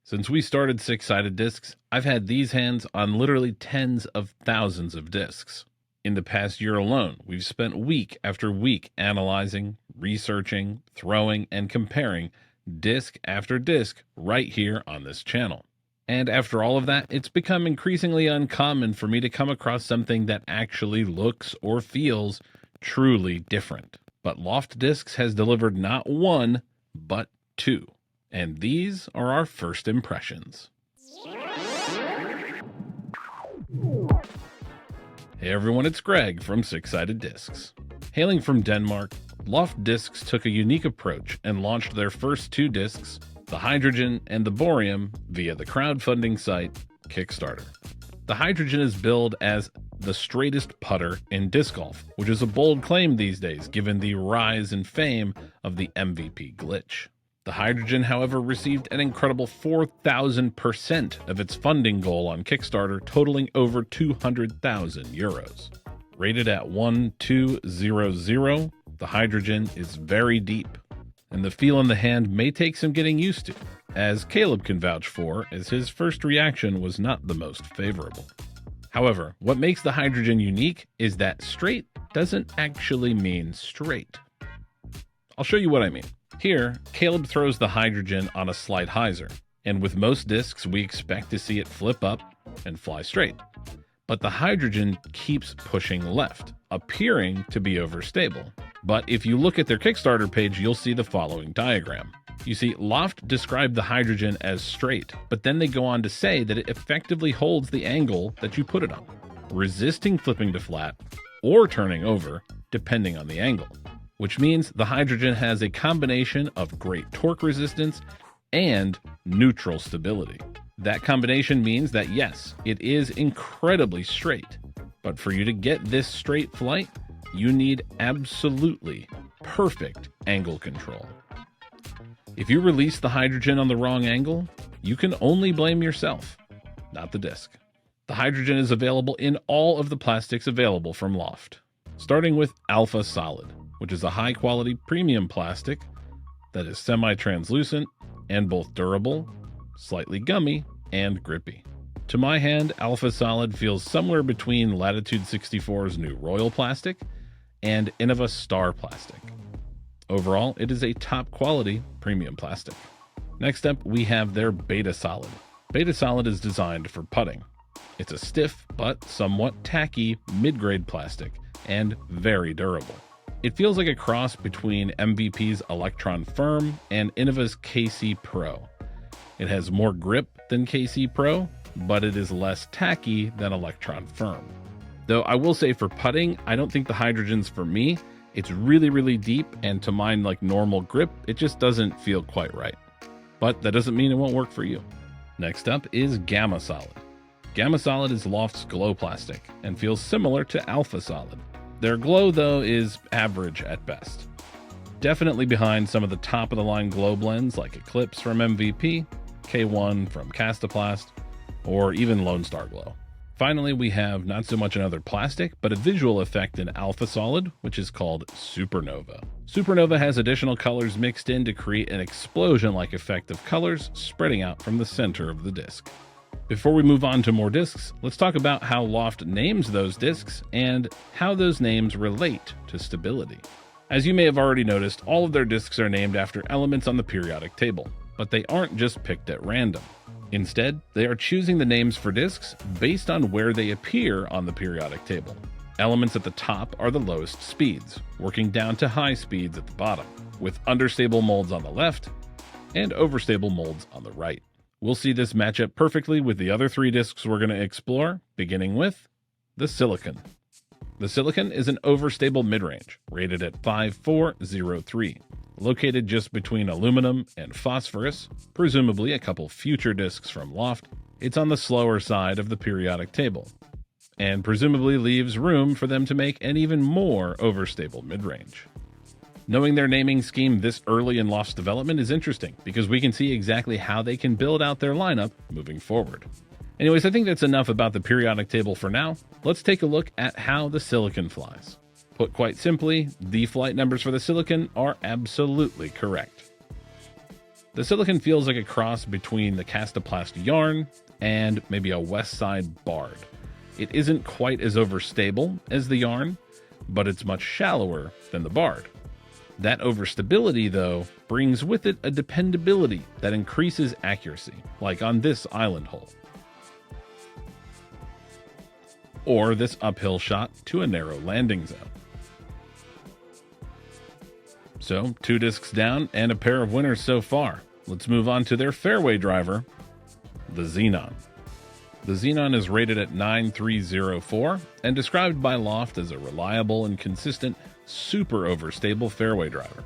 Since we started six-sided discs, I've had these hands on literally tens of thousands of discs. In the past year alone, we've spent week after week analyzing, researching, throwing, and comparing disc after disc right here on this channel. And after all of that, it's become increasingly uncommon for me to come across something that actually looks or feels truly different. But Loft Discs has delivered not one, but two. And these are our first impressions. Hey everyone, it's Greg from Six Sided Discs. Hailing from Denmark, Loft Discs took a unique approach and launched their first two discs, the Hydrogen and the Borium, via the crowdfunding site Kickstarter. The Hydrogen is billed as the straightest putter in disc golf, which is a bold claim these days given the rise in fame of the MVP glitch. The Hydrogen, however, received an incredible 4,000% of its funding goal on Kickstarter, totaling over 200,000 euros. Rated at 1200, the Hydrogen is very deep, and the feel in the hand may take some getting used to, as Caleb can vouch for, as his first reaction was not the most favorable. However, what makes the Hydrogen unique is that straight doesn't actually mean straight. I'll show you what I mean. Here, Caleb throws the Hydrogen on a slight hyzer, and with most discs we expect to see it flip up and fly straight. But the Hydrogen keeps pushing left, appearing to be overstable. But if you look at their Kickstarter page, you'll see the following diagram. You see, Loft described the Hydrogen as straight, but then they go on to say that it effectively holds the angle that you put it on, resisting flipping to flat or turning over, depending on the angle. Which means the Hydrogen has a combination of great torque resistance and neutral stability. That combination means that yes, it is incredibly straight, but for you to get this straight flight, you need absolutely perfect angle control. If you release the Hydrogen on the wrong angle, you can only blame yourself, not the disc. The Hydrogen is available in all of the plastics available from Loft, starting with Alpha Solid, which is a high-quality premium plastic that is semi-translucent and both durable, slightly gummy, and grippy. To my hand, Alpha Solid feels somewhere between Latitude 64's new Royal plastic and Innova Star plastic. Overall, it is a top-quality premium plastic. Next up, we have their Beta Solid. Beta Solid is designed for putting. It's a stiff but somewhat tacky mid-grade plastic and very durable. It feels like a cross between MVP's Electron Firm and Innova's KC Pro. It has more grip than KC Pro, but it is less tacky than Electron Firm. Though I will say for putting, I don't think the Hydrogen's for me. It's really, really deep, and to mine like normal grip, it just doesn't feel quite right. But that doesn't mean it won't work for you. Next up is Gamma Solid. Gamma Solid is Loft's glow plastic and feels similar to Alpha Solid. Their glow, though, is average at best. Definitely behind some of the top-of-the-line glow blends like Eclipse from MVP, K1 from Castoplast, or even Lone Star Glow. Finally, we have not so much another plastic, but a visual effect in Alpha Solid, which is called Supernova. Supernova has additional colors mixed in to create an explosion-like effect of colors spreading out from the center of the disc. Before we move on to more discs, let's talk about how Loft names those discs and how those names relate to stability. As you may have already noticed, all of their discs are named after elements on the periodic table, but they aren't just picked at random. Instead, they are choosing the names for discs based on where they appear on the periodic table. Elements at the top are the lowest speeds, working down to high speeds at the bottom, with understable molds on the left and overstable molds on the right. We'll see this match up perfectly with the other three discs we're going to explore, beginning with the Silicon. The Silicon is an overstable midrange, rated at 5403, located just between aluminum and phosphorus, presumably a couple future discs from Loft. It's on the slower side of the periodic table, and presumably leaves room for them to make an even more overstable midrange. Knowing their naming scheme this early in Loft's development is interesting because we can see exactly how they can build out their lineup moving forward. Anyways, I think that's enough about the periodic table for now. Let's take a look at how the Silicon flies. Put quite simply, the flight numbers for the Silicon are absolutely correct. The silicon feels like a cross between the Castoplast yarn and maybe a West Side Bard. It isn't quite as overstable as the yarn, but it's much shallower than the Bard. That overstability, though, brings with it a dependability that increases accuracy, like on this island hole. Or this uphill shot to a narrow landing zone. So, 2 discs down and a pair of winners so far. Let's move on to their fairway driver, the Xenon. The Xenon is rated at 9304 and described by Loft as a reliable and consistent, super overstable fairway driver.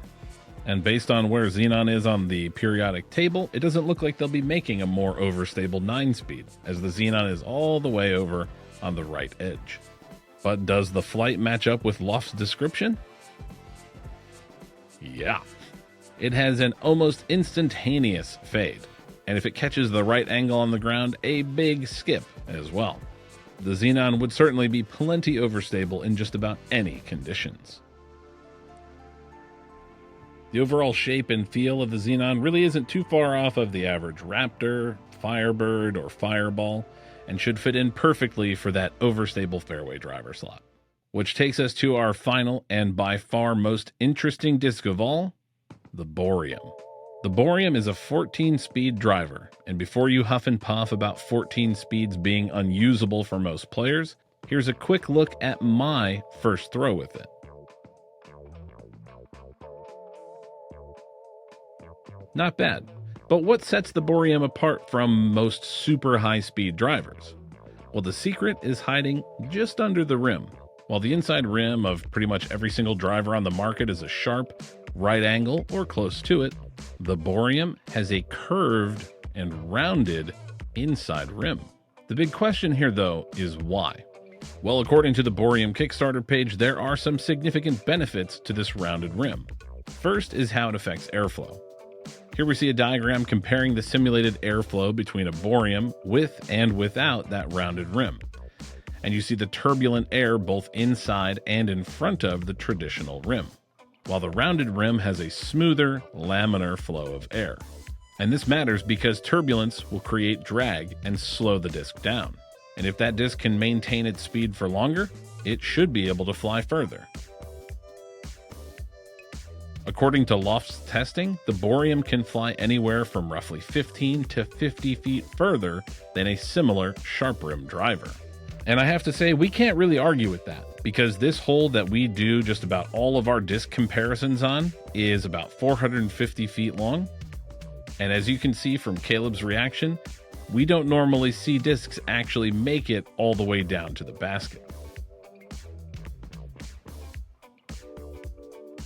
And based on where Xenon is on the periodic table, it doesn't look like they'll be making a more overstable 9-speed, as the Xenon is all the way over on the right edge. But does the flight match up with Loft's description? Yeah. It has an almost instantaneous fade, and if it catches the right angle on the ground, a big skip as well. The Xenon would certainly be plenty overstable in just about any conditions. The overall shape and feel of the Xenon really isn't too far off of the average Raptor, Firebird, or Fireball, and should fit in perfectly for that overstable fairway driver slot. Which takes us to our final and by far most interesting disc of all, the Borium. The Borium is a 14-speed driver, and before you huff and puff about 14 speeds being unusable for most players, here's a quick look at my first throw with it. Not bad, but what sets the Borium apart from most super high-speed drivers? Well, the secret is hiding just under the rim. While the inside rim of pretty much every single driver on the market is a sharp, right angle or close to it, the Borium has a curved and rounded inside rim. The big question here, though, is why? Well, according to the Borium Kickstarter page, there are some significant benefits to this rounded rim. First is how it affects airflow. Here we see a diagram comparing the simulated airflow between a Borium with and without that rounded rim. And you see the turbulent air both inside and in front of the traditional rim, while the rounded rim has a smoother, laminar flow of air. And this matters because turbulence will create drag and slow the disc down. And if that disc can maintain its speed for longer, it should be able to fly further. According to Loft's testing, the Borium can fly anywhere from roughly 15 to 50 feet further than a similar sharp rim driver. And I have to say, we can't really argue with that, because this hole that we do just about all of our disc comparisons on is about 450 feet long. And as you can see from Caleb's reaction, we don't normally see discs actually make it all the way down to the basket.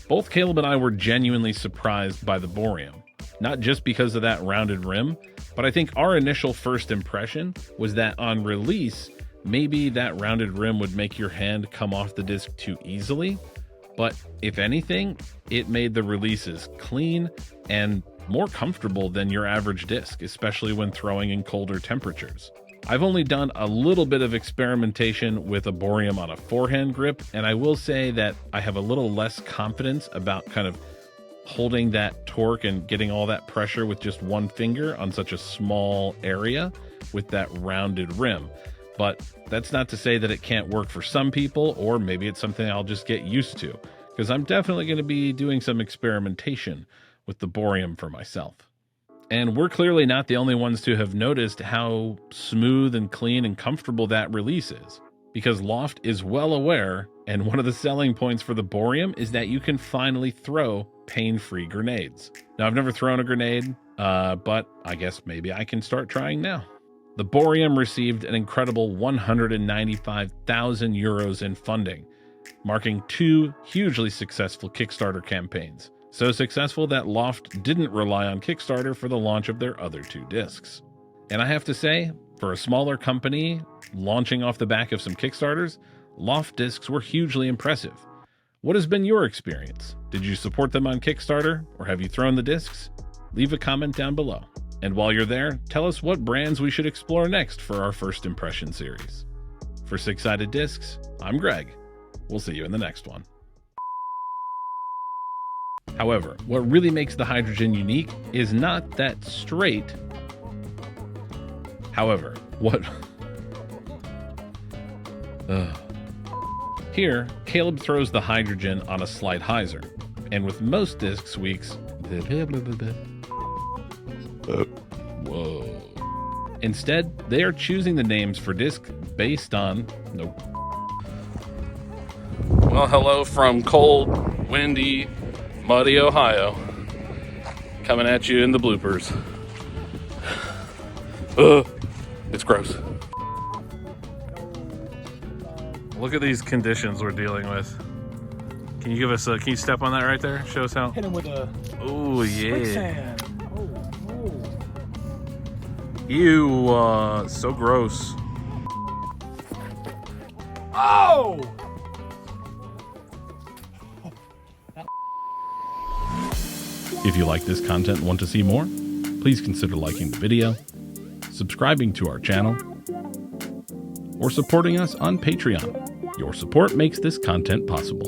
Both Caleb and I were genuinely surprised by the Borium, not just because of that rounded rim, but I think our initial first impression was that on release, maybe that rounded rim would make your hand come off the disc too easily, but if anything, it made the releases clean and more comfortable than your average disc, especially when throwing in colder temperatures. I've only done a little bit of experimentation with a Borium on a forehand grip, and I will say that I have a little less confidence about kind of holding that torque and getting all that pressure with just one finger on such a small area with that rounded rim. But that's not to say that it can't work for some people, or maybe it's something I'll just get used to, because I'm definitely going to be doing some experimentation with the Borium for myself. And we're clearly not the only ones to have noticed how smooth and clean and comfortable that release is, because Loft is well aware, and one of the selling points for the Borium is that you can finally throw pain-free grenades. Now, I've never thrown a grenade, but I guess maybe I can start trying now. The Borium received an incredible 195,000 euros in funding, marking 2 hugely successful Kickstarter campaigns. So successful that Loft didn't rely on Kickstarter for the launch of their other 2 discs. And I have to say, for a smaller company launching off the back of some Kickstarters, Loft discs were hugely impressive. What has been your experience? Did you support them on Kickstarter, or have you thrown the discs? Leave a comment down below. And while you're there, tell us what brands we should explore next for our first impression series. For Six-Sided Discs, I'm Greg. We'll see you in the next one. However, what really makes the hydrogen unique is not that straight. However, what... Here, Caleb throws the hydrogen on a slight hyzer, and with most disc squeaks... Whoa. Instead, they are choosing the names for disc based on... Nope. Well, hello from cold, windy, muddy Ohio. Coming at you in the bloopers. It's gross. Look at these conditions we're dealing with. Can you give us a, can you step on that right there? Show us how. Hit him with a Oh, yeah. quicksand. Ew, so gross. Oh! If you like this content and want to see more, please consider liking the video, subscribing to our channel, or supporting us on Patreon. Your support makes this content possible.